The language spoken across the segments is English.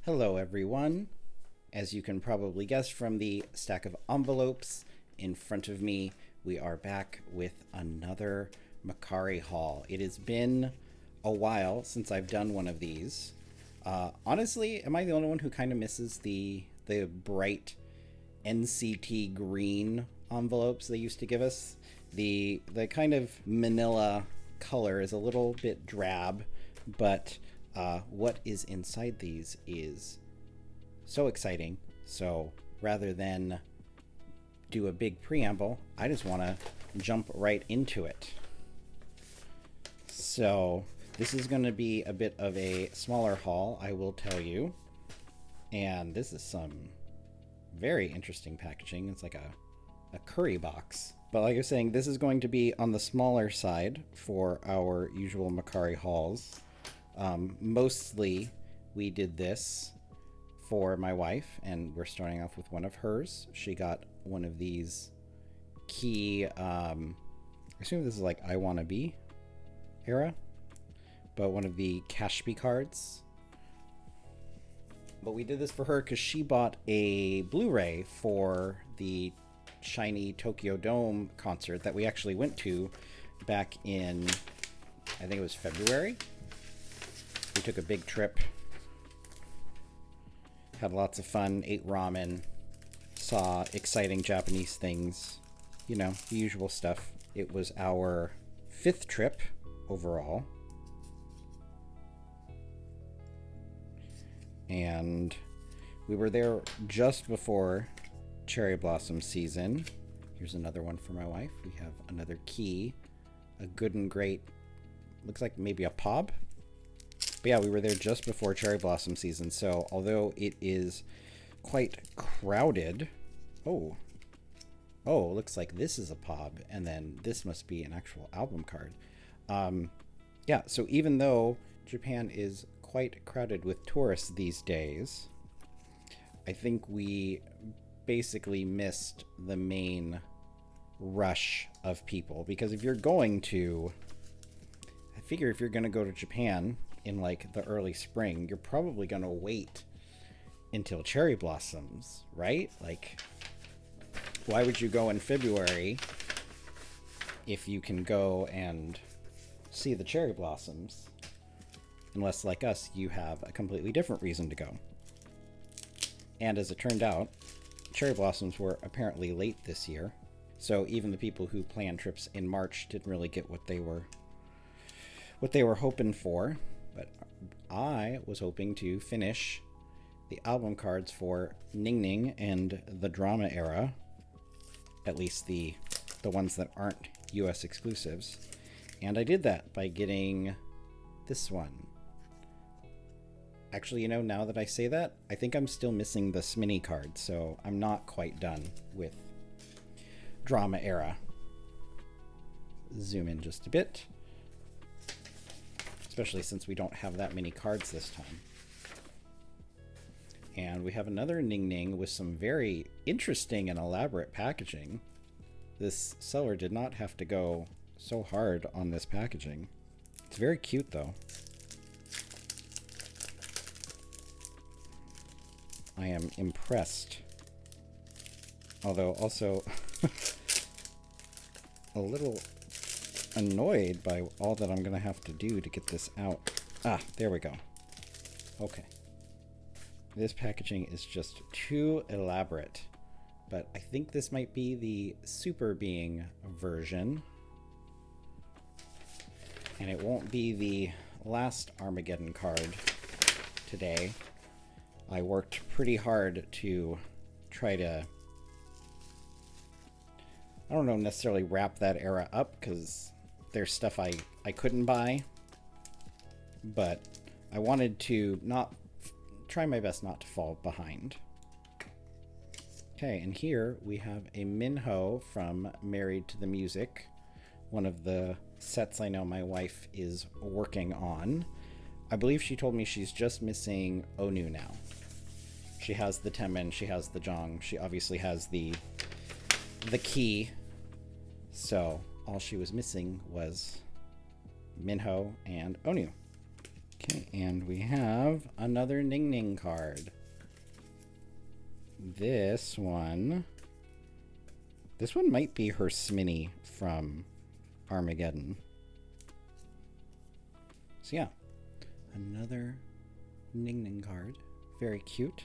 Hello everyone. As you can probably guess from the stack of envelopes in front of me, we are back with another Mercari haul. It has been a while since I've done one of these. Honestly, am I the only one who kind of misses the bright NCT green envelopes they used to give us? The kind of manila color is a little bit drab, but what is inside these is so exciting. So rather than do a big preamble, I just want to jump right into it. So this is going to be a bit of a smaller haul, I will tell you. And this is some very interesting packaging. It's like a curry box. But like I was saying, this is going to be on the smaller side for our usual Mercari hauls. Mostly we did this for my wife, and we're starting off with one of hers. She got one of these key, I assume this is like I Wanna Be era, but one of the Cashby cards. But we did this for her because she bought a Blu-ray for the SHINee Tokyo Dome concert that we actually went to back in, I think it was February. We took a big trip, had lots of fun, ate ramen, saw exciting Japanese things, you know, the usual stuff. It was our 5th trip overall. And we were there just before cherry blossom season. Here's another one for my wife. We have another key, a good and great, looks like maybe a POB. But yeah, we were there just before cherry blossom season, so although it is quite crowded, looks like this is a POB, and then this must be an actual album card. Yeah, so even though Japan is quite crowded with tourists these days, I think we basically missed the main rush of people, because if you're going to, I figure if you're going to go to Japan in like the early spring, you're probably going to wait until cherry blossoms, right? Like, why would you go in February if you can go and see the cherry blossoms? Unless, like us, you have a completely different reason to go. And as it turned out, cherry blossoms were apparently late this year. So even the people who planned trips in March didn't really get what they were hoping for. But I was hoping to finish the album cards for Ning Ning and the Drama era, at least the ones that aren't US exclusives. And I did that by getting this one. Actually, you know, now that I say that, I think I'm still missing the SHINee card, so I'm not quite done with Drama era. Zoom in just a bit, especially since we don't have that many cards this time. And we have another Ning Ning with some very interesting and elaborate packaging. This seller did not have to go so hard on this packaging. It's very cute though. I am impressed. Although also a little annoyed by all that I'm gonna have to do to get this out. Ah, there we go. Okay. This packaging is just too elaborate, but I think this might be the Super Being version. And it won't be the last Armageddon card today. I worked pretty hard to try to, I don't know, necessarily wrap that era up, because there's stuff I couldn't buy, but I wanted to try my best not to fall behind. Okay, and here we have a Minho from Married to the Music, one of the sets I know my wife is working on. I believe she told me she's just missing Onu now. She has the Temen, she has the Jong, she obviously has the key. So all she was missing was Minho and Onu. Okay, and we have another Ning Ning card. This one might be her SHINee from Armageddon. So yeah, another Ning Ning card. Very cute.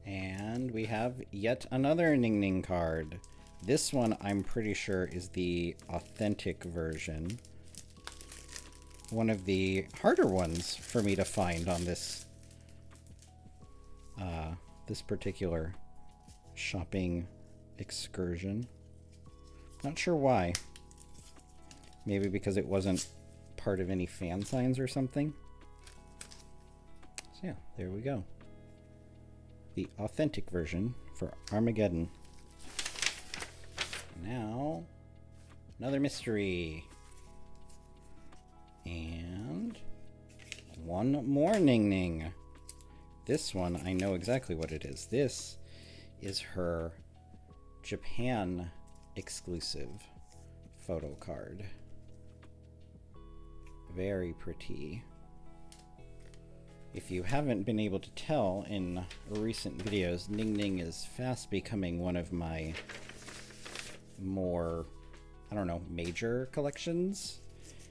And we have yet another Ning Ning card. This one I'm pretty sure is the authentic version. One of the harder ones for me to find on this this particular shopping excursion. Not sure why. Maybe because it wasn't part of any fan signs or something. So yeah, there we go. The authentic version for Armageddon. Now, another mystery. And one more Ning Ning. This one, I know exactly what it is. This is her Japan exclusive photo card. Very pretty. If you haven't been able to tell in recent videos, Ning Ning is fast becoming one of my more, I don't know, major collections.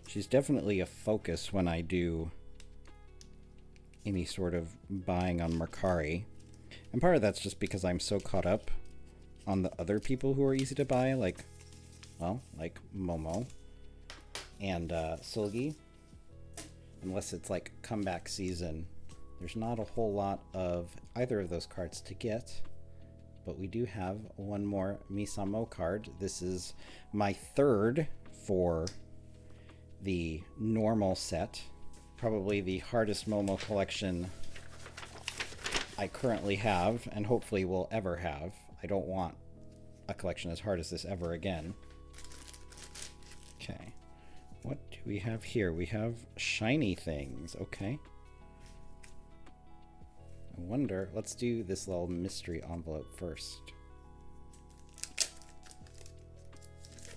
She's definitely a focus when I do any sort of buying on Mercari. And part of that's just because I'm so caught up on the other people who are easy to buy, like Momo and Sulgi. Unless it's like comeback season, there's not a whole lot of either of those cards to get. But we do have one more Misamo card. This is my third for the normal set. Probably the hardest Momo collection I currently have, and hopefully will ever have. I don't want a collection as hard as this ever again. Okay. What do we have here? We have shiny things. Okay. I wonder, let's do this little mystery envelope first.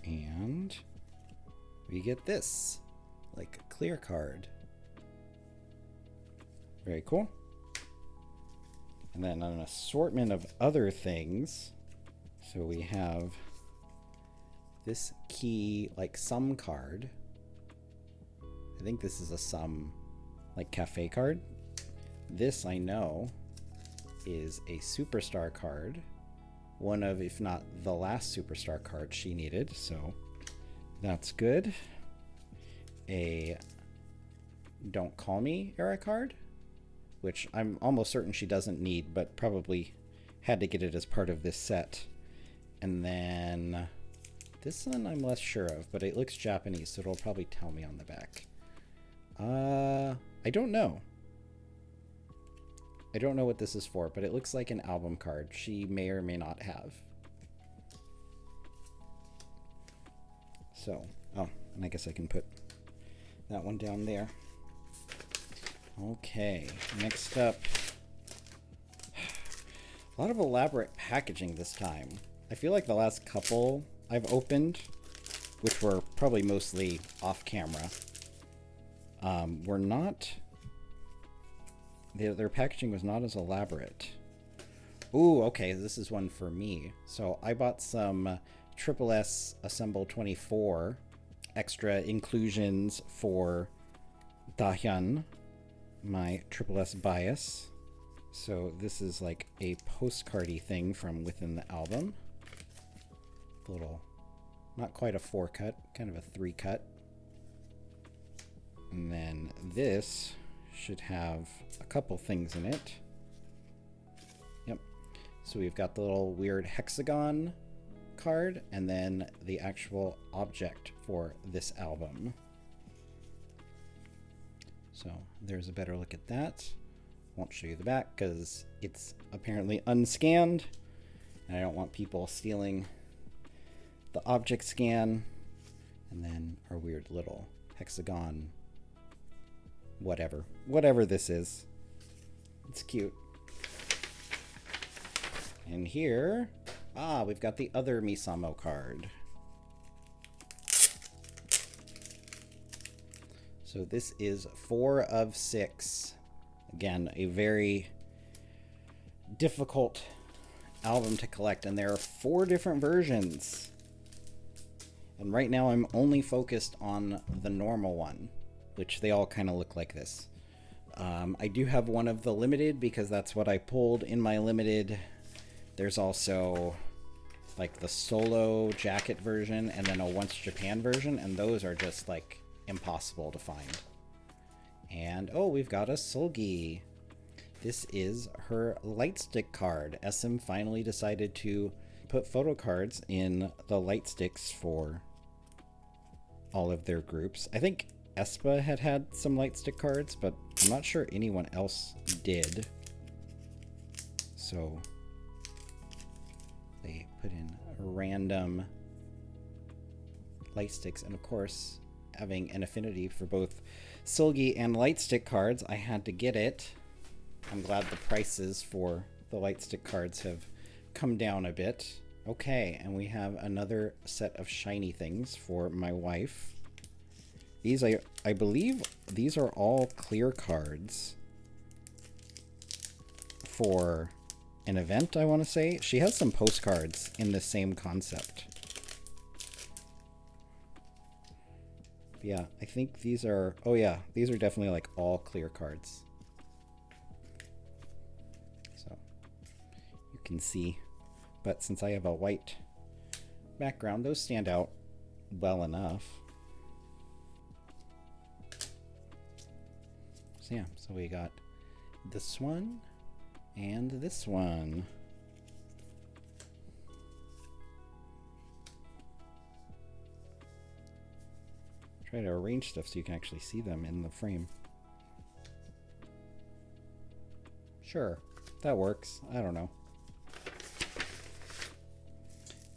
And we get this, like a clear card. Very cool. And then an assortment of other things. So we have this key, like sum card. I think this is a sum, like cafe card. This I know is a superstar card. One of, if not the last superstar card she needed. So that's good. A Don't Call Me era card, which I'm almost certain she doesn't need, but probably had to get it as part of this set. And then this one I'm less sure of, but it looks Japanese, so it'll probably tell me on the back. I don't know. I don't know what this is for, but it looks like an album card she may or may not have. So, oh, and I guess I can put that one down there. Okay, next up. A lot of elaborate packaging this time. I feel like the last couple I've opened, which were probably mostly off camera, were not... Their packaging was not as elaborate. Ooh, okay, this is one for me. So I bought some SSS Assemble 24 extra inclusions for Dahyun, my SSS bias. So this is like a postcardy thing from within the album. A little, not quite a 4-cut, kind of a 3-cut. And then this should have a couple things in it. Yep. So we've got the little weird hexagon card and then the actual object for this album. So there's a better look at that. Won't show you the back because it's apparently unscanned and I don't want people stealing the object scan. And then our weird little hexagon whatever this is. It's cute. And here, we've got the other Misamo card. So this is 4 of 6. Again, a very difficult album to collect, and there are 4 different versions. And right now I'm only focused on the normal one, which they all kind of look like this. I do have one of the limited because that's what I pulled in my limited. There's also like the solo jacket version and then a Once Japan version, and those are just like impossible to find. And oh, we've got a Sulgi. This is her light stick card. SM finally decided to put photo cards in the light sticks for all of their groups. I think AESPA had some light stick cards, but I'm not sure anyone else did. So they put in random light sticks, and of course, having an affinity for both Sulgi and light stick cards, I had to get it. I'm glad the prices for the light stick cards have come down a bit. Okay, and we have another set of SHINee things for my wife. These, I believe these are all clear cards for an event, I want to say. She has some postcards in the same concept. Yeah, I think these are, oh yeah, these are definitely like all clear cards. So you can see, but since I have a white background, those stand out well enough. So yeah, so we got this one and this one. Try to arrange stuff so you can actually see them in the frame. Sure, that works. I don't know.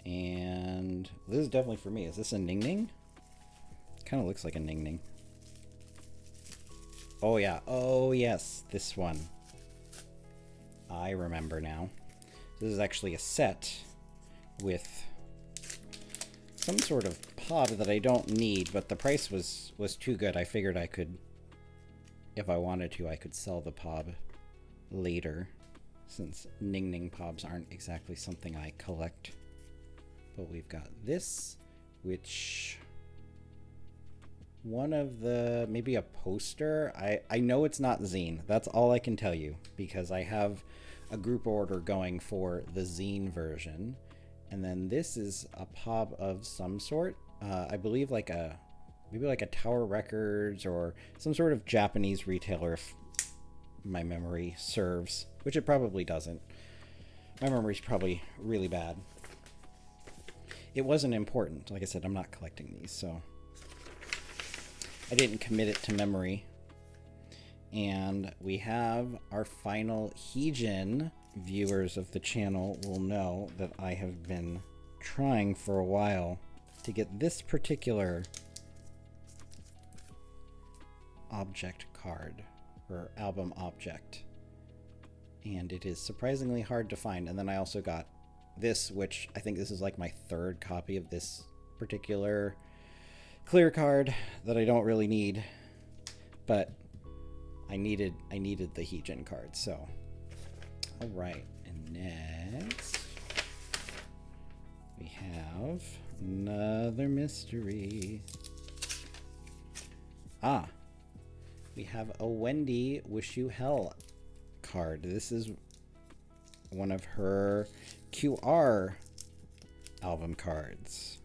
And this is definitely for me. Is this a Ning Ning? Kind of looks like a Ning Ning. Oh yeah, oh yes, this one. I remember now. This is actually a set with some sort of pod that I don't need, but the price was too good. I figured I could, if I wanted to, I could sell the pod later, since Ning Ning pobs aren't exactly something I collect. But we've got this, which one of the, maybe a poster. I know it's not zine. That's all I can tell you, because I have a group order going for the zine version. And then this is a pop of some sort. I believe like a, maybe like a Tower Records or some sort of Japanese retailer, if my memory serves, which it probably doesn't. My memory's probably really bad. It wasn't important. Like I said, I'm not collecting these, so I didn't commit it to memory. And we have our final Heejin. Viewers of the channel will know that I have been trying for a while to get this particular object card, or album object. And it is surprisingly hard to find. And then I also got this, which I think this is like my 3rd copy of this particular clear card that I don't really need, but I needed the Heejin card. So all right, and next we have another mystery. We have a Wendy Wish You Hell card. This is one of her QR album cards.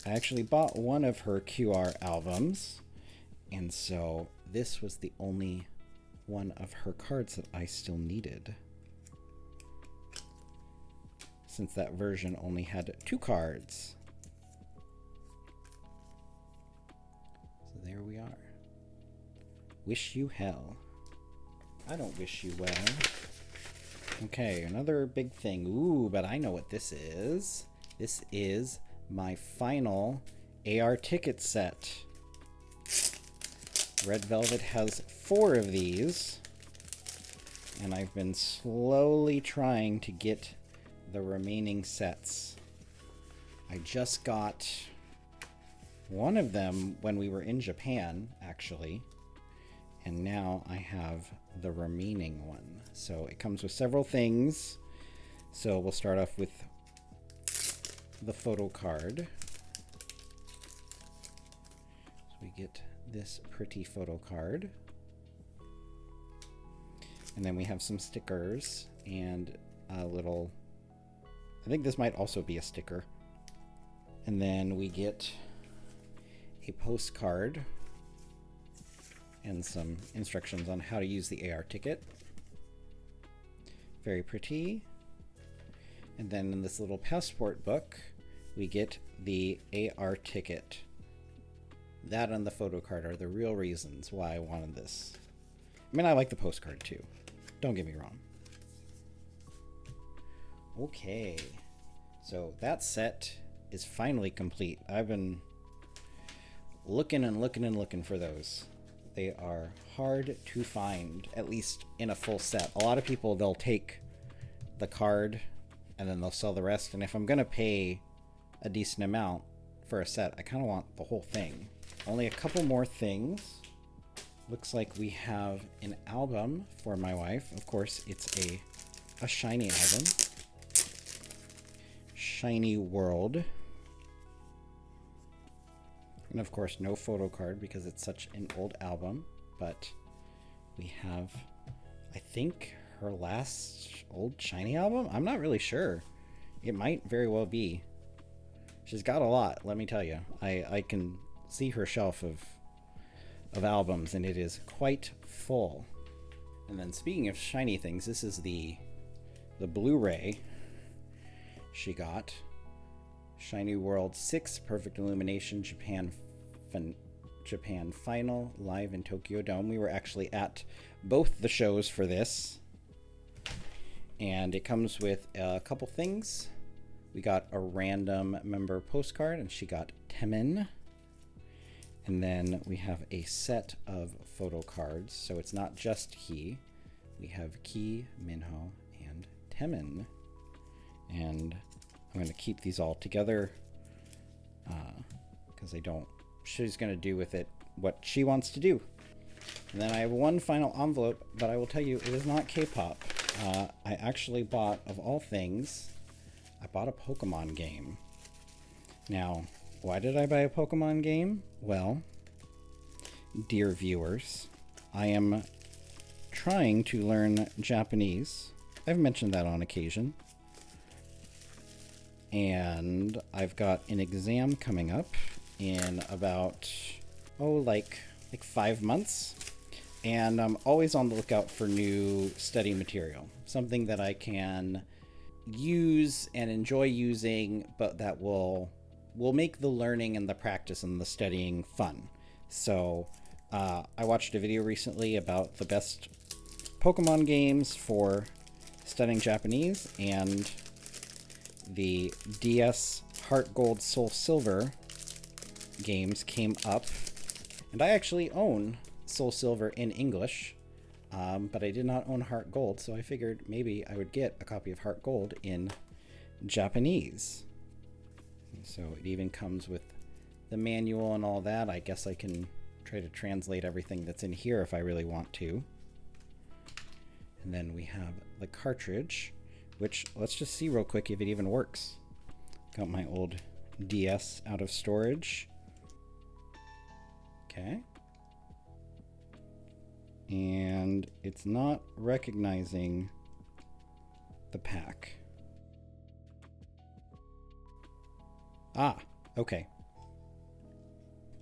I actually bought one of her QR albums, and so this was the only one of her cards that I still needed, since that version only had 2 cards. So there we are. Wish You Hell. I don't wish you well. Okay, another big thing. Ooh, but I know what this is. This is my final AR ticket set. Red Velvet has 4 of these, and I've been slowly trying to get the remaining sets. I just got one of them when we were in Japan, actually. And now I have the remaining one. So it comes with several things. So we'll start off with the photo card. So we get this pretty photo card. And then we have some stickers and a little, I think this might also be a sticker. And then we get a postcard and some instructions on how to use the AR ticket. Very pretty. And then in this little passport book, we get the AR ticket. That and the photo card are the real reasons why I wanted this. I mean, I like the postcard too. Don't get me wrong. Okay, so that set is finally complete. I've been looking and looking and looking for those. They are hard to find, at least in a full set. A lot of people, they'll take the card and then they'll sell the rest. And if I'm gonna pay a decent amount for a set, I kind of want the whole thing. Only a couple more things. Looks like we have an album for my wife. Of course, it's a SHINee album. SHINee World. And of course, no photo card because it's such an old album. But we have, I think, her last old SHINee album? I'm not really sure. It might very well be. She's got a lot, let me tell you. I can see her shelf of albums, and it is quite full. And then speaking of SHINee things, this is the Blu-ray she got. SHINee World 6 Perfect Illumination Japan Final live in Tokyo Dome. We were actually at both the shows for this. And it comes with a couple things. We got a random member postcard, and she got Temin. And then we have a set of photo cards. So it's not just he. We have Ki, Minho, and Temin. And I'm going to keep these all together because she's going to do with it what she wants to do. And then I have one final envelope, but I will tell you, it is not K-pop. I actually bought, of all things, I bought a Pokemon game. Now, why did I buy a Pokemon game? Well, dear viewers, I am trying to learn Japanese. I've mentioned that on occasion. And I've got an exam coming up in about, like 5 months. And I'm always on the lookout for new study material. Something that I can use and enjoy using, but that will make the learning and the practice and the studying fun. So I watched a video recently about the best Pokemon games for studying Japanese, and the DS Heart Gold Soul Silver games came up. And I actually own Soul Silver in English, but I did not own Heart Gold, so I figured maybe I would get a copy of Heart Gold in Japanese. So it even comes with the manual and all that. I guess I can try to translate everything that's in here if I really want to. And then we have the cartridge, which let's just see real quick if it even works. Got my old DS out of storage. Okay. And it's not recognizing the pack. Ah, okay.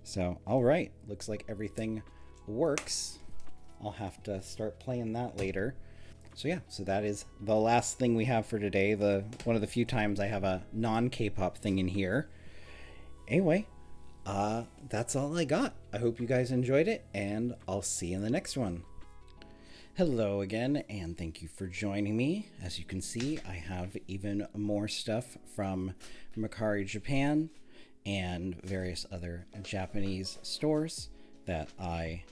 So, all right. Looks like everything works. I'll have to start playing that later. So yeah, so that is the last thing we have for today. One of the few times I have a non-K-pop thing in here. Anyway, that's all I got. I hope you guys enjoyed it, and I'll see you in the next one. Hello again, and thank you for joining me. As you can see, I have even more stuff from Mercari Japan and various other Japanese stores that I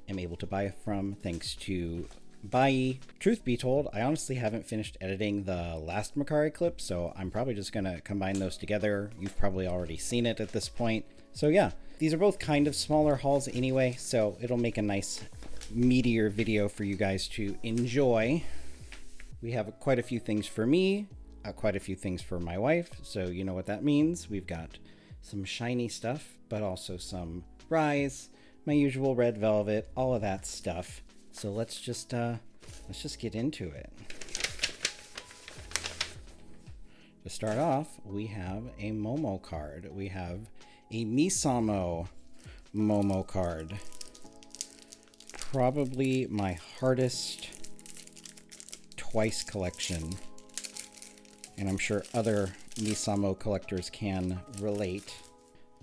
am able to buy from thanks to Buyee. Truth be told, I honestly haven't finished editing the last Mercari clip, so I'm probably just gonna combine those together. You've probably already seen it at this point. So yeah, these are both kind of smaller hauls anyway, so it'll make a nice meatier video for you guys to enjoy. We have quite a few things for me, quite a few things for my wife, so you know what that means. We've got some SHINee stuff, but also some RIIZE, my usual red velvet, all of that stuff. So let's just get into it. To start off, we have a Momo card. We have a Misamo Momo card. Probably my hardest twice collection. And I'm sure other Misamo collectors can relate.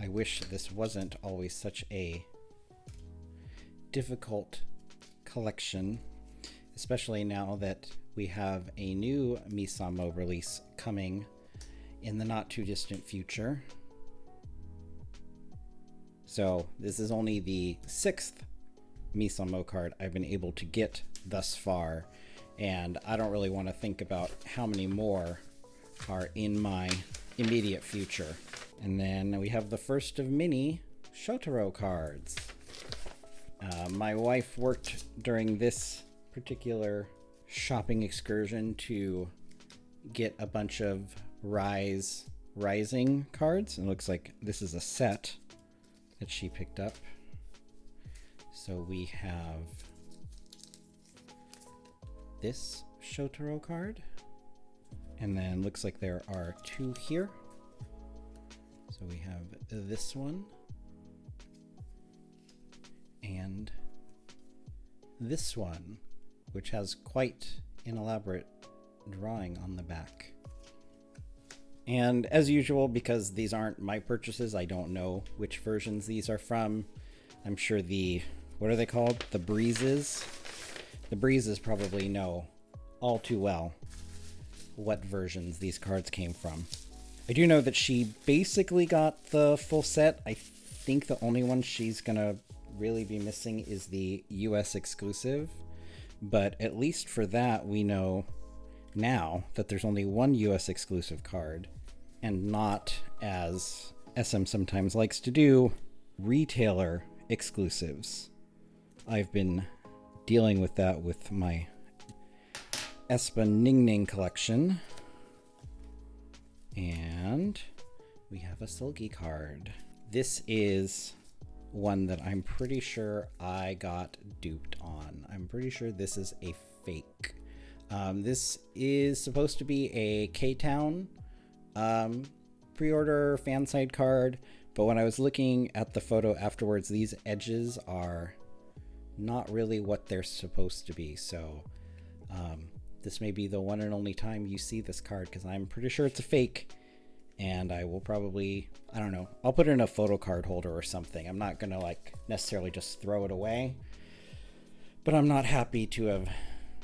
I wish this wasn't always such a difficult collection, especially now that we have a new Misamo release coming in the not too distant future. So this is only the 6th Misamo card I've been able to get thus far, and I don't really want to think about how many more are in my immediate future. And then we have the first of many Shotaro cards. My wife worked during this particular shopping excursion to get a bunch of RIIZE Rising cards. It looks like this is a set that she picked up. So we have this Shotaro card, and then looks like there are 2 here. So we have this one and this one, which has quite an elaborate drawing on the back. And as usual, because these aren't my purchases, I don't know which versions these are from. I'm sure what are they called? The Breezes? The Breezes probably know all too well what versions these cards came from. I do know that she basically got the full set. I think the only one she's gonna really be missing is the US exclusive, but at least for that we know now that there's only one US exclusive card, and not, as SM sometimes likes to do, retailer exclusives. I've been dealing with that with my AESPA Ning Ning collection. And we have a Sulgi card. This is one that I'm pretty sure I got duped on. I'm pretty sure this is a fake. This is supposed to be a K-Town pre-order fan side card, but when I was looking at the photo afterwards, these edges are not really what they're supposed to be. So this may be the one and only time you see this card, because I'm pretty sure it's a fake. And I will probably, I don't know, I'll put it in a photo card holder or something. I'm not gonna like necessarily just throw it away, but I'm not happy to have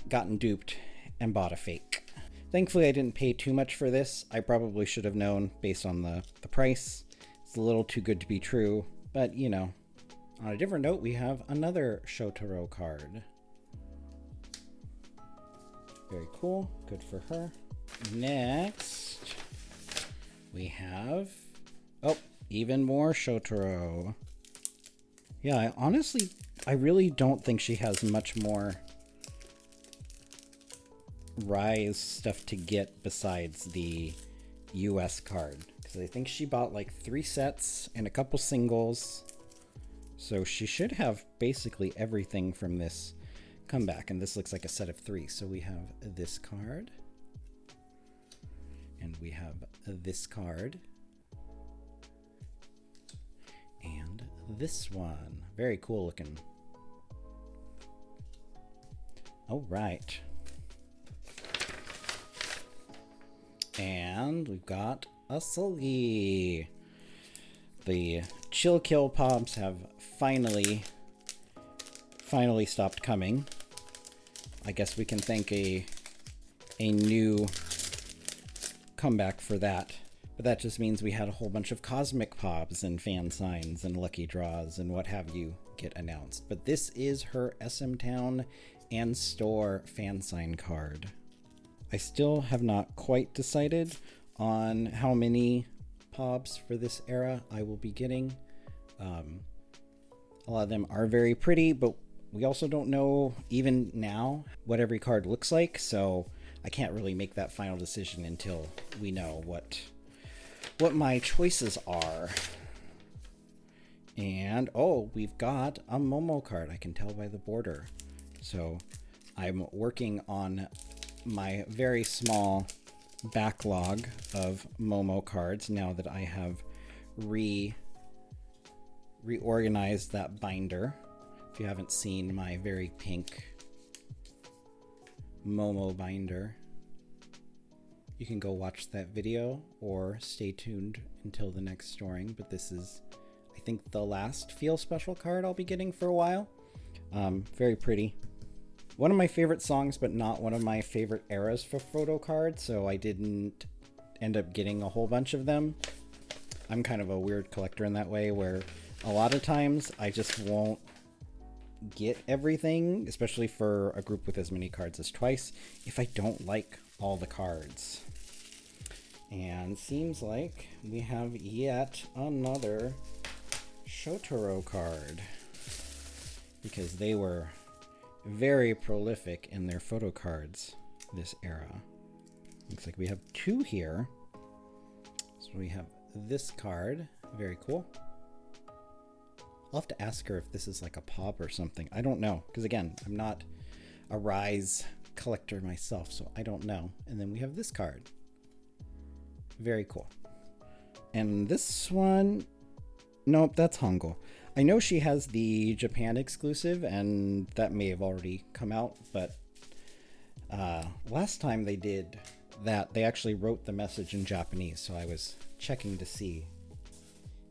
gotten duped and bought a fake. Thankfully I didn't pay too much for this. I probably should have known based on the price. It's a little too good to be true, but you know. On a different note, we have another Shotaro card. Very cool, good for her. Next, we have, oh, even more Shotaro. Yeah, I really don't think she has much more RIIZE stuff to get besides the US card, because I think she bought like 3 sets and a couple singles, so she should have basically everything from this comeback, and this looks like a set of 3. So we have this card, and we have this card, and this one. Very cool looking. All right. And we've got a Sulgi. The Chill Kill Pops have finally stopped coming. I guess we can thank a new comeback for that. But that just means we had a whole bunch of cosmic pops and fan signs and lucky draws and what have you get announced. But this is her SM Town and Store fan sign card. I still have not quite decided on how many pobs for this era I will be getting. A lot of them are very pretty, but we also don't know even now what every card looks like, so I can't really make that final decision until we know what my choices are. And oh, we've got a Momo card. I can tell by the border. So I'm working on my very small backlog of Momo cards now that I have reorganized that binder. If you haven't seen my very pink Momo binder, you can go watch that video or stay tuned until the next storing. But this is, I think, the last Feel Special card I'll be getting for a while. Very pretty. One of my favorite songs, but not one of my favorite eras for Photocards, so I didn't end up getting a whole bunch of them. I'm kind of a weird collector in that way, where a lot of times I just won't get everything, especially for a group with as many cards as Twice, if I don't like all the cards. And seems like we have yet another Shotaro card, because they were very prolific in their photo cards this era. Looks like we have two here. So we have this card, very cool. I'll have to ask her if this is like a pop or something. I don't know, because again, I'm not a RIIZE collector myself, so I don't know. And then we have this card. Very cool. And this one, nope, that's Hongo. I know she has the Japan exclusive, and that may have already come out, but last time they did that, they actually wrote the message in Japanese, so I was checking to see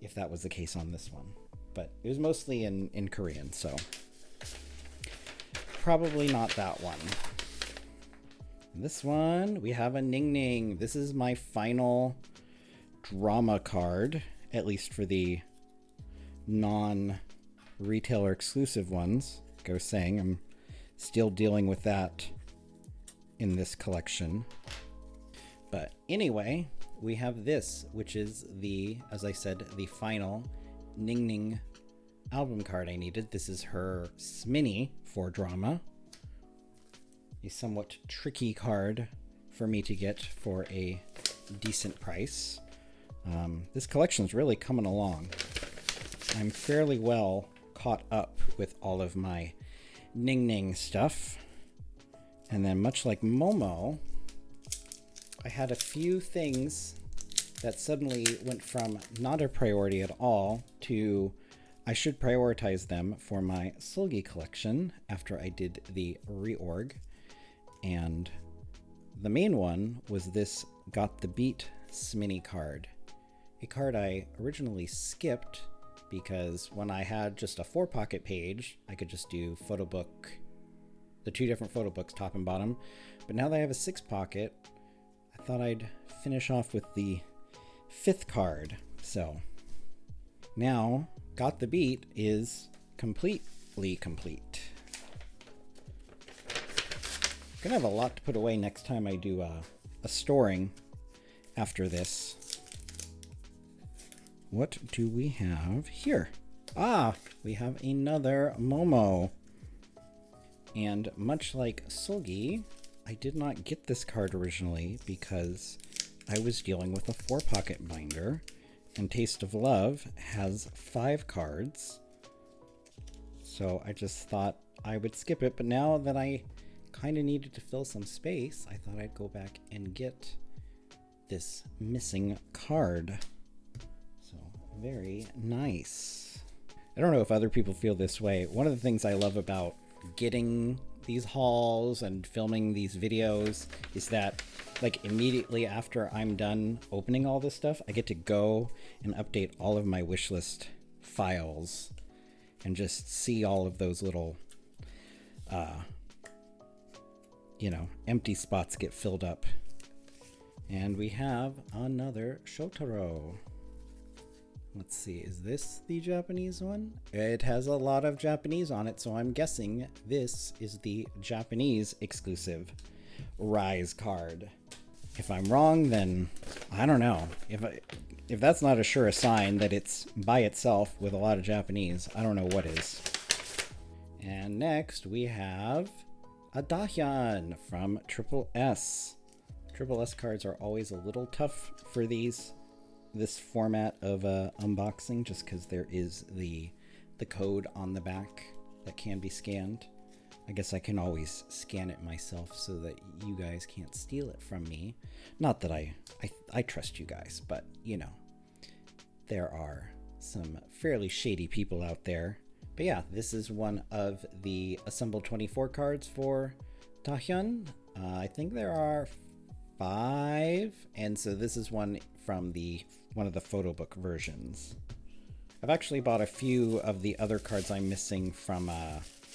if that was the case on this one. But it was mostly in Korean, so probably not that one. And this one, we have a Ning Ning. This is my final drama card, at least for the non-retailer exclusive ones. Like I was saying, I'm still dealing with that in this collection. But anyway, we have this, which is the, as I said, the final Ning Ning album card I needed. This is her SHINee for drama. A somewhat tricky card for me to get for a decent price. This collection is really coming along. I'm fairly well caught up with all of my Ning Ning stuff. And then much like Momo, I had a few things that suddenly went from not a priority at all to I should prioritize them for my Sulgi collection after I did the reorg. And the main one was this Got the Beat SHINee card. A card I originally skipped because when I had just a 4-pocket page, I could just do photo book, the 2 different photo books, top and bottom. But now that I have a 6-pocket, I thought I'd finish off with the 5th card. So now Got the Beat is completely complete. I'm gonna have a lot to put away next time I do a storing after this. What do we have here? Ah, we have another Momo. And much like Sulgi, I did not get this card originally because I was dealing with a 4-pocket binder, and Taste of Love has 5 cards. So I just thought I would skip it, but now that I kind of needed to fill some space, I thought I'd go back and get this missing card. So very nice. I don't know if other people feel this way. One of the things I love about getting these hauls and filming these videos is that, like, immediately after I'm done opening all this stuff, I get to go and update all of my wishlist files and just see all of those little empty spots get filled up And we have another Shotaro. Let's see, is this the Japanese one? It has a lot of Japanese on it, so I'm guessing this is the Japanese exclusive RIIZE card. If I'm wrong, then I don't know. If that's not a sure sign that it's by itself with a lot of Japanese, I don't know what is. And next we have a Dahyun from Triple S. Triple S cards are always a little tough for this format of unboxing, just because there is the code on the back that can be scanned. I guess I can always scan it myself so that you guys can't steal it from me. Not that I trust you guys, but you know, there are some fairly shady people out there. But yeah, this is one of the assembled 24 cards for Dahyun. I think there are 5, and so this is one from one of the photo book versions. I've actually bought a few of the other cards I'm missing from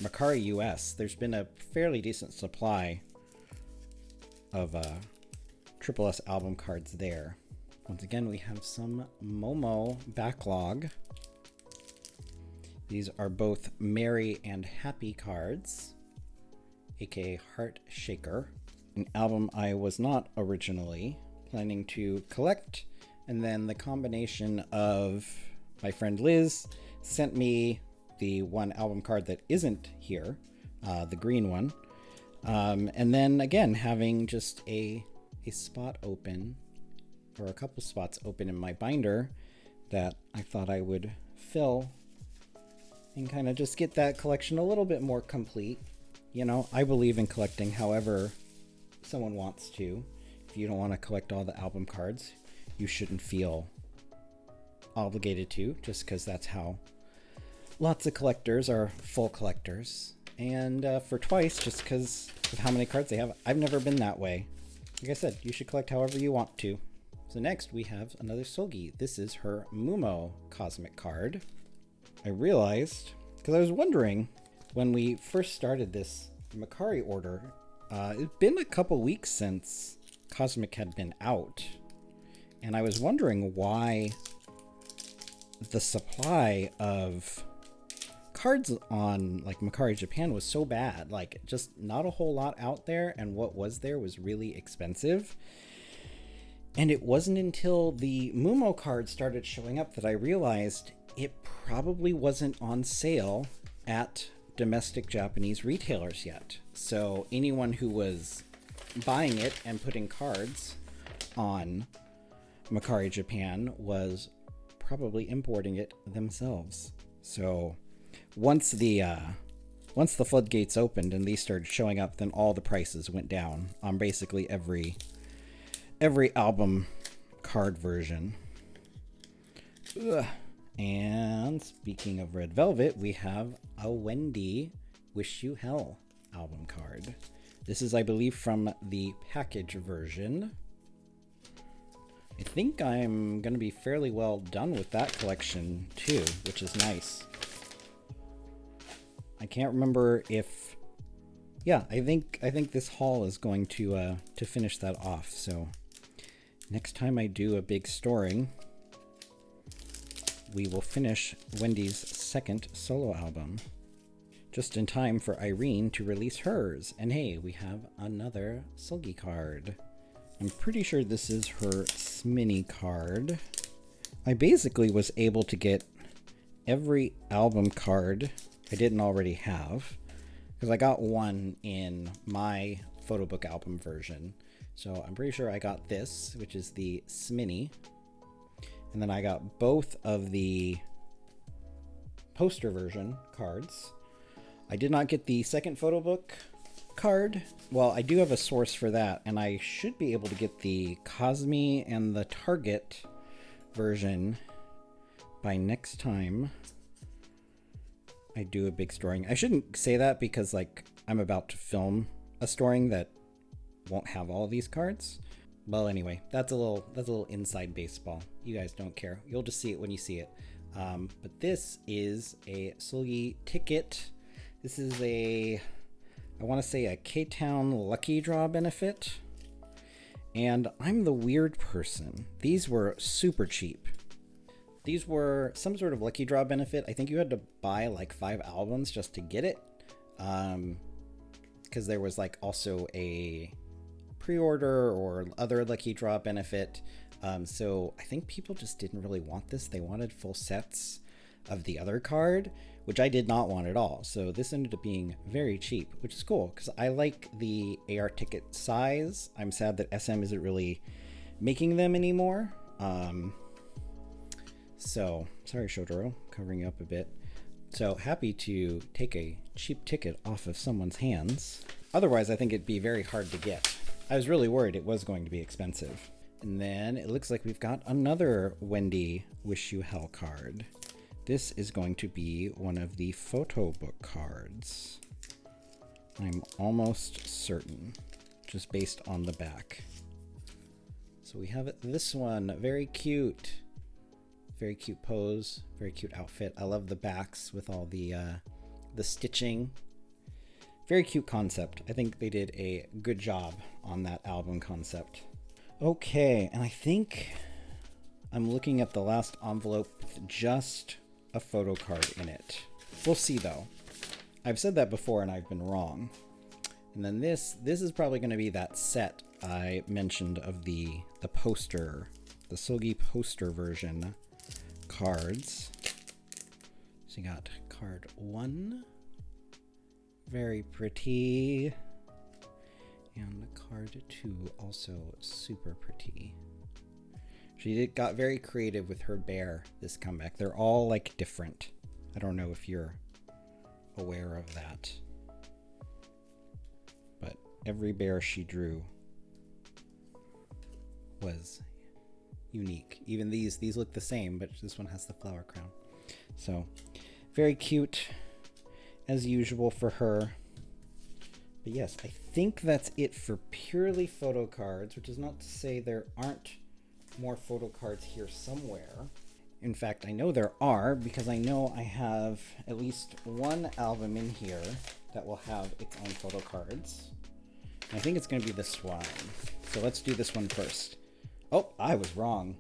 Mercari US. There's been a fairly decent supply of Triple S album cards there. Once again, we have some Momo backlog. These are both Merry and Happy cards, aka Heart Shaker, an album I was not originally planning to collect, and then the combination of my friend Liz sent me the one album card that isn't here, the green one, and then again having just a spot open, or a couple spots open in my binder that I thought I would fill and kind of just get that collection a little bit more complete. You know, I believe in collecting however someone wants to. If you don't want to collect all the album cards, you shouldn't feel obligated to, just because that's how lots of collectors are full collectors. And for Twice, just because of how many cards they have, I've never been that way. Like I said, you should collect however you want to. So next we have another Solgi. This is her Mumo Cosmic card. I realized, because I was wondering, when we first started this Mercari order, it's been a couple weeks since Cosmic had been out, and I was wondering why the supply of cards on like Mercari Japan was so bad. Like, just not a whole lot out there, and what was there was really expensive. And it wasn't until the Mumo card started showing up that I realized it probably wasn't on sale at domestic Japanese retailers yet. So anyone who was buying it and putting cards on Mercari Japan was probably importing it themselves. So once the floodgates opened and these started showing up, then all the prices went down on basically every album card version. Ugh. And speaking of Red Velvet, we have a Wendy Wish You Hell album card. This is, I believe, from the package version. I think I'm going to be fairly well done with that collection too, which is nice. I can't remember if... Yeah, I think this haul is going to finish that off. So next time I do a big storing, we will finish Wendy's second solo album, just in time for Irene to release hers. And hey, we have another Sulgi card. I'm pretty sure this is her SHINee card. I basically was able to get every album card I didn't already have, because I got one in my photo book album version. So I'm pretty sure I got this, which is the SHINee. And then I got both of the poster version cards. I did not get the second photo book card. Well, I do have a source for that, and I should be able to get the Cosme and the Target version by next time I do a big storing. I shouldn't say that because, like, I'm about to film a storing that won't have all of these cards. Well, anyway, that's a little inside baseball. You guys don't care. You'll just see it when you see it. But this is a Sulgi ticket. This is I want to say a K-Town Lucky Draw benefit. And I'm the weird person. These were super cheap. These were some sort of lucky draw benefit. I think you had to buy like 5 albums just to get it. Because there was like also a pre-order or other lucky draw benefit. So I think people just didn't really want this. They wanted full sets of the other card, which I did not want at all. So this ended up being very cheap, which is cool because I like the AR ticket size. I'm sad that SM isn't really making them anymore. So sorry, Shotaro, covering you up a bit. So happy to take a cheap ticket off of someone's hands. Otherwise, I think it'd be very hard to get. I was really worried it was going to be expensive. And then it looks like we've got another Wendy Wish You Hell card. This is going to be one of the photo book cards. I'm almost certain, just based on the back. So we have this one, very cute. Very cute pose, very cute outfit. I love the backs with all the stitching. Very cute concept. I think they did a good job on that album concept. Okay, and I think I'm looking at the last envelope with just a photo card in it. We'll see though. I've said that before and I've been wrong. And then this is probably going to be that set I mentioned of the poster, the Sulgi poster version cards. So you got card 1, very pretty, and card 2 also super pretty. She got very creative with her bear this comeback. They're all like different. I don't know if you're aware of that, but every bear she drew was unique. Even these look the same, but this one has the flower crown. So very cute as usual for her. But yes, I think that's it for purely photo cards, which is not to say there aren't more photo cards here somewhere. In fact, I know there are, because I know I have at least one album in here that will have its own photo cards. And I think it's going to be this one. So let's do this one first. Oh, I was wrong.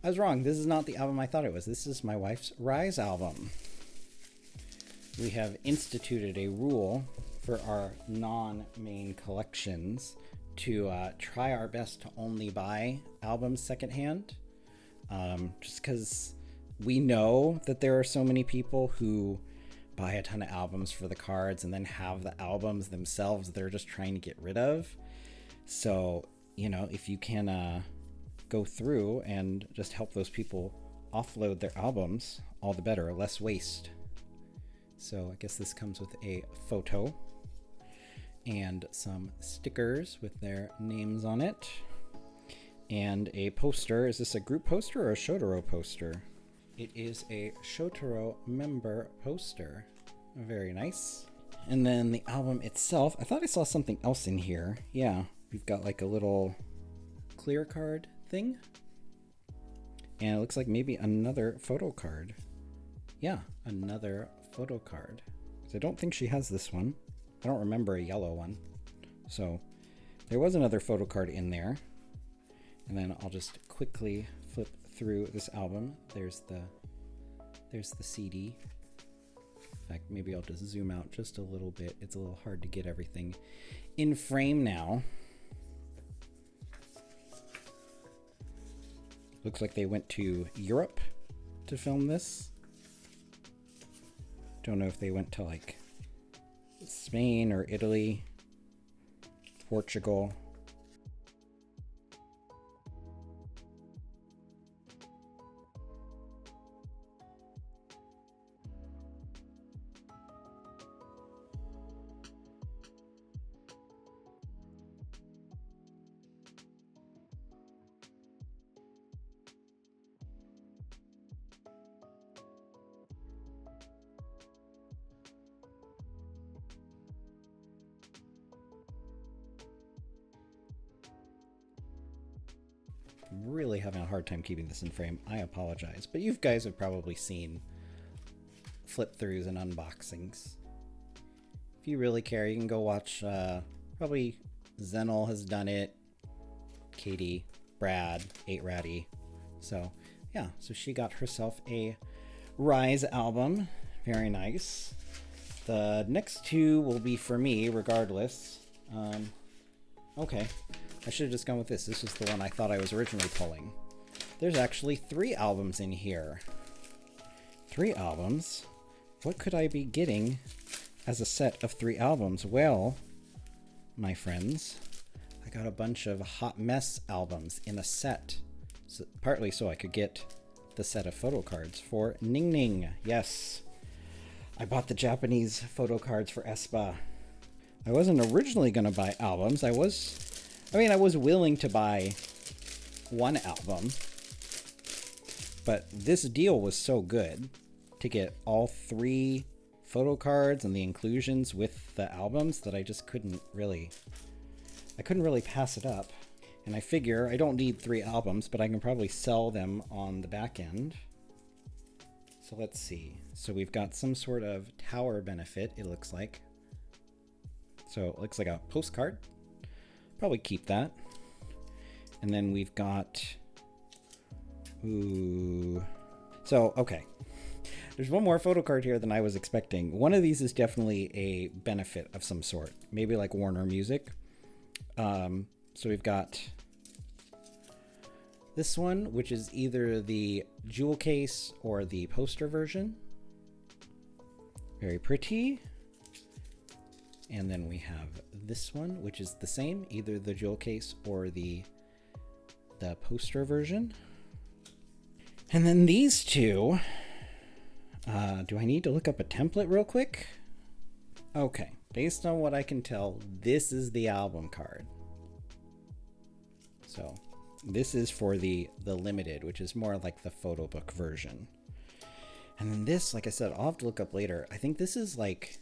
I was wrong. This is not the album I thought it was. This is my wife's RIIZE album. We have instituted a rule for our non-main collections to try our best to only buy albums secondhand. Just because we know that there are so many people who buy a ton of albums for the cards and then have the albums themselves they're just trying to get rid of. So, you know, if you can go through and just help those people offload their albums, all the better, less waste. So I guess this comes with a photo and some stickers with their names on it. And a poster. Is this a group poster or a Shotaro poster? It is a Shotaro member poster. Very nice. And then the album itself, I thought I saw something else in here. Yeah, we've got like a little clear card thing. And it looks like maybe another photo card. Yeah, another photo card. So I don't think she has this one. I don't remember a yellow one. So there was another photo card in there. And then I'll just quickly flip through this album. There's the CD. In fact, maybe I'll just zoom out just a little bit. It's a little hard to get everything in frame now. Looks like they went to Europe to film this. Don't know if they went to like Spain or Italy, Portugal. I'm really having a hard time keeping this in frame. I apologize, but you guys have probably seen flip throughs and unboxings. If you really care, you can go watch, probably Zenel has done it. Katie, Brad, 8 Ratty. So yeah, so she got herself a RIIZE album. Very nice. The next two will be for me regardless. Okay, I should have just gone with this. This was the one I thought I was originally pulling. There's actually 3 albums in here. 3 albums? What could I be getting as a set of 3 albums? Well, my friends, I got a bunch of Hot Mess albums in a set. So, partly so I could get the set of photo cards for Ning Ning. Yes. I bought the Japanese photo cards for AESPA. I wasn't originally going to buy albums. I was willing to buy one album. But this deal was so good to get all 3 photo cards and the inclusions with the albums that I just couldn't really pass it up. And I figure I don't need 3 albums, but I can probably sell them on the back end. So let's see. So we've got some sort of tower benefit, it looks like. So it looks like a postcard. Probably keep that. And then we've got... Ooh. So, okay. There's one more photo card here than I was expecting. One of these is definitely a benefit of some sort. Maybe like Warner Music. So we've got this one, which is either the jewel case or the poster version. Very pretty. And then we have this one, which is the same, either the jewel case or the poster version. And then these two, do I need to look up a template real quick? Okay, based on what I can tell, this is the album card. So this is for the limited, which is more like the photo book version. And then this, like I said, I'll have to look up later. I think this is like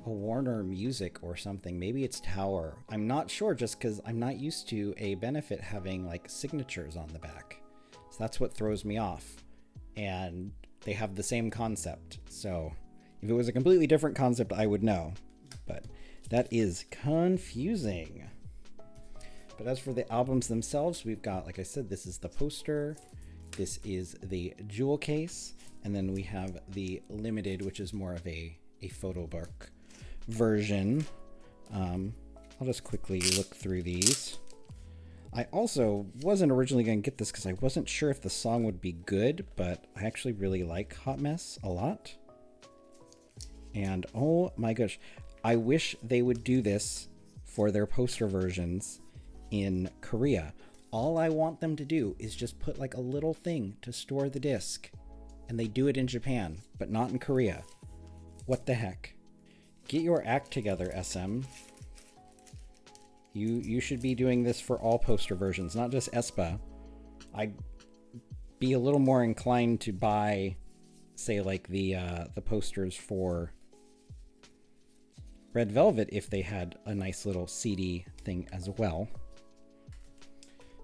a Warner Music or something. Maybe it's Tower. I'm not sure, just because I'm not used to a benefit having like signatures on the back. So that's what throws me off. And they have the same concept. So if it was a completely different concept, I would know. But that is confusing. But as for the albums themselves, we've got, like I said, this is the poster. This is the jewel case. And then we have the limited, which is more of a photo book version. I'll just quickly look through these. I also wasn't originally going to get this because I wasn't sure if the song would be good, but I actually really like Hot Mess a lot. And oh my gosh, I wish they would do this for their poster versions in Korea. All I want them to do is just put like a little thing to store the disc, and they do it in Japan, but not in Korea. What the heck? Get your act together, SM. You should be doing this for all poster versions, not just AESPA. I'd be a little more inclined to buy, say, like the posters for Red Velvet if they had a nice little CD thing as well.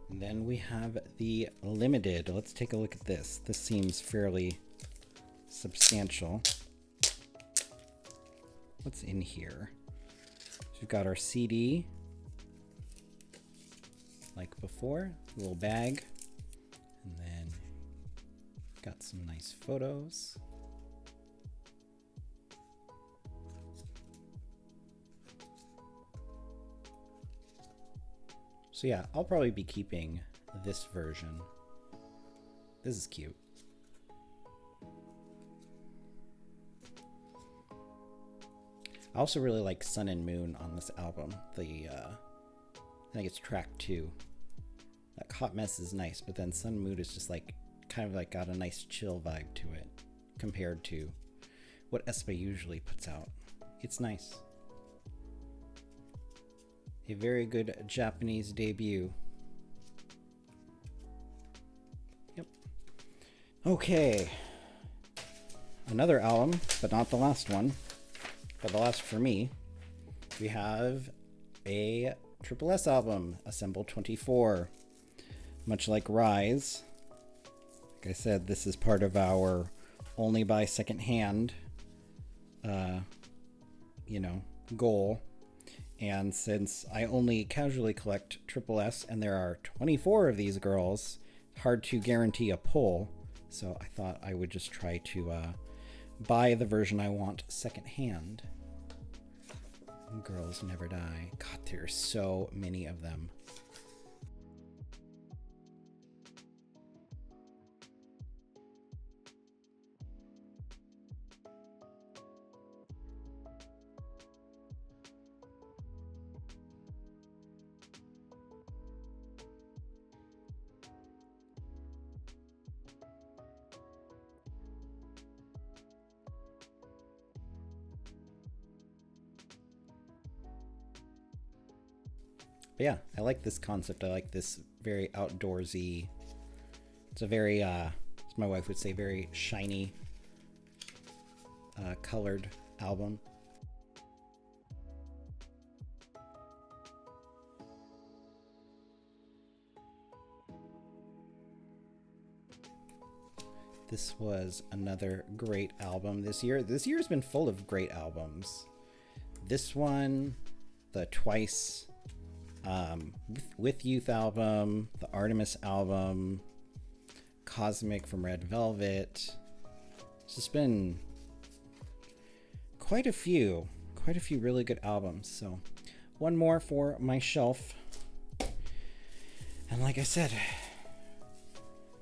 And then we have the limited. Let's take a look at this. This seems fairly substantial. What's in here? So we've got our CD, like before, a little bag, and then got some nice photos. So yeah, I'll probably be keeping this version. This is cute. I also really like Sun and Moon on this album. I think it's track 2. That Hot Mess is nice, but then Sun and Moon is just like kind of like got a nice chill vibe to it compared to what aespa usually puts out. It's nice. A very good Japanese debut. Yep. Okay. Another album, but not the last one. But the last for me. We have a Triple S album, Assemble 24. Much like RIIZE. Like I said, this is part of our only buy secondhand, goal. And since I only casually collect triple S and there are 24 of these girls, hard to guarantee a pull. So I thought I would just try to buy the version I want secondhand. Girls never die. God, there's so many of them. But yeah, I like this concept. I like this very outdoorsy. It's a very, as my wife would say, very shiny, colored album. This was another great album this year. This year's been full of great albums. This one, the Twice with Youth album, the Artemis album, Cosmic from Red Velvet. It's just been quite a few really good albums. So one more for my shelf. And like I said,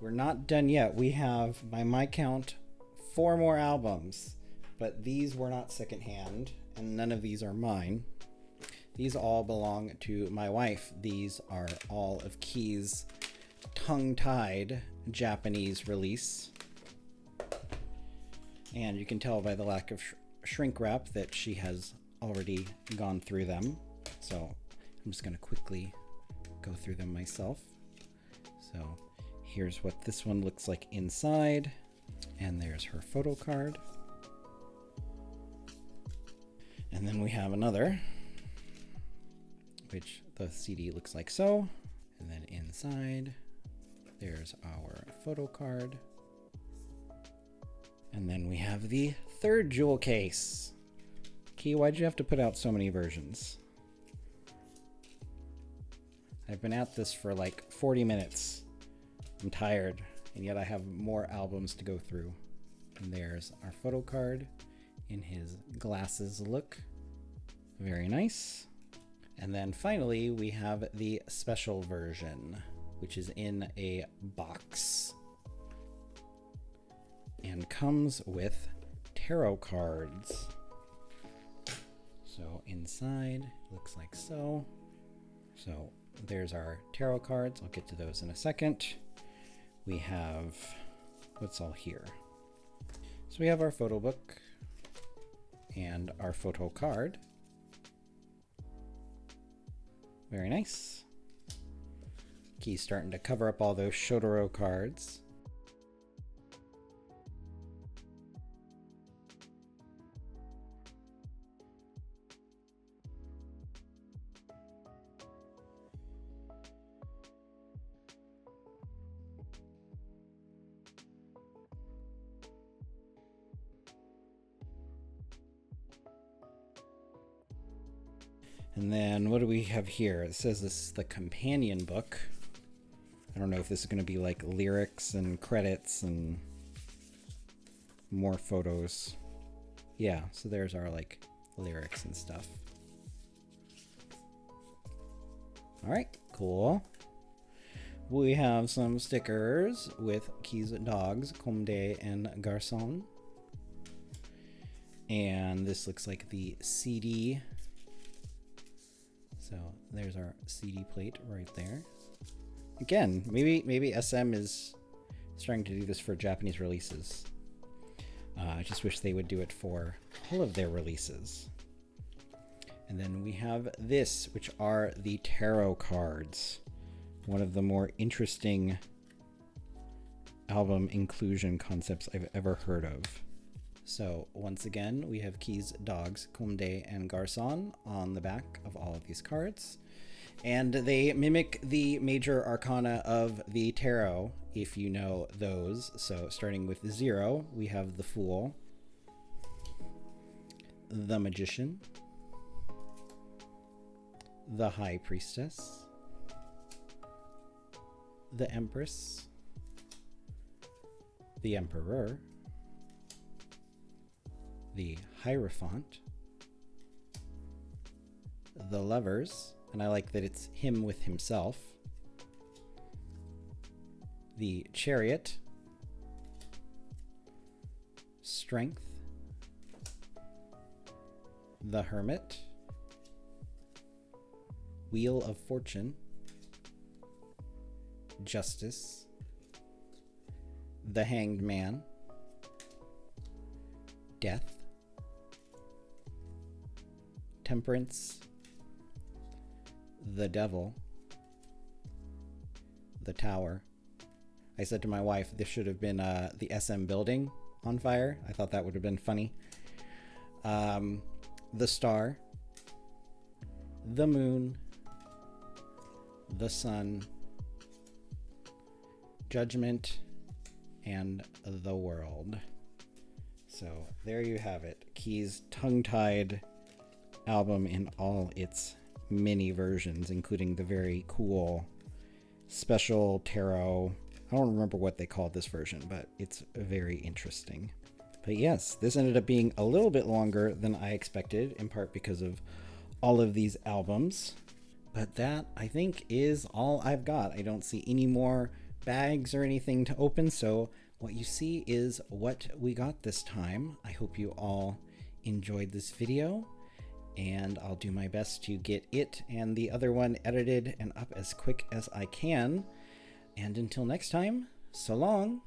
we're not done yet. We have, by my count, 4 more albums, but these were not secondhand, and none of these are mine. These all belong to my wife. These are all of Key's tongue-tied Japanese release. And you can tell by the lack of shrink wrap that she has already gone through them. So I'm just going to quickly go through them myself. So here's what this one looks like inside. And there's her photo card. And then we have another, which the CD looks like so. And then inside, there's our photo card. And then we have the third jewel case. Key, why'd you have to put out so many versions? I've been at this for like 40 minutes. I'm tired, and yet I have more albums to go through. And there's our photo card in his glasses look. Very nice. And then finally, we have the special version, which is in a box and comes with tarot cards. So inside, looks like so. So there's our tarot cards. I'll get to those in a second. We have, what's all here? So we have our photo book and our photo card. Very nice. Key's starting to cover up all those Shotaro cards. And then what do we have here? It says this is the companion book. I don't know if this is going to be like lyrics and credits and more photos. Yeah, so there's our like lyrics and stuff. All right, cool. We have some stickers with Key's dogs, Comte and Garçon. And this looks like the CD. So there's our CD plate right there. Again, maybe SM is starting to do this for Japanese releases. I just wish they would do it for all of their releases. And then we have this, which are the tarot cards. One of the more interesting album inclusion concepts I've ever heard of. So once again, we have Key's dogs, Conde and Garçon, on the back of all of these cards. And they mimic the major arcana of the tarot, if you know those. So starting with 0, we have the Fool, the Magician, the High Priestess, the Empress, the Emperor, the Hierophant, the Lovers, and I like that it's him with himself, the Chariot, Strength, the Hermit, Wheel of Fortune, Justice, the Hanged Man, Death, Temperance, the Devil, the Tower. I said to my wife, this should have been the SM building on fire. I thought that would have been funny. The Star, the Moon, the Sun, Judgment, and the World. So there you have it. Key's tongue-tied album in all its mini versions, including the very cool special tarot. I don't remember what they called this version, but it's very interesting. But yes, this ended up being a little bit longer than I expected, in part because of all of these albums. But that, I think, is all I've got. I don't see any more bags or anything to open, so what you see is what we got this time. I hope you all enjoyed this video, and I'll do my best to get it and the other one edited and up as quick as I can. And until next time, so long!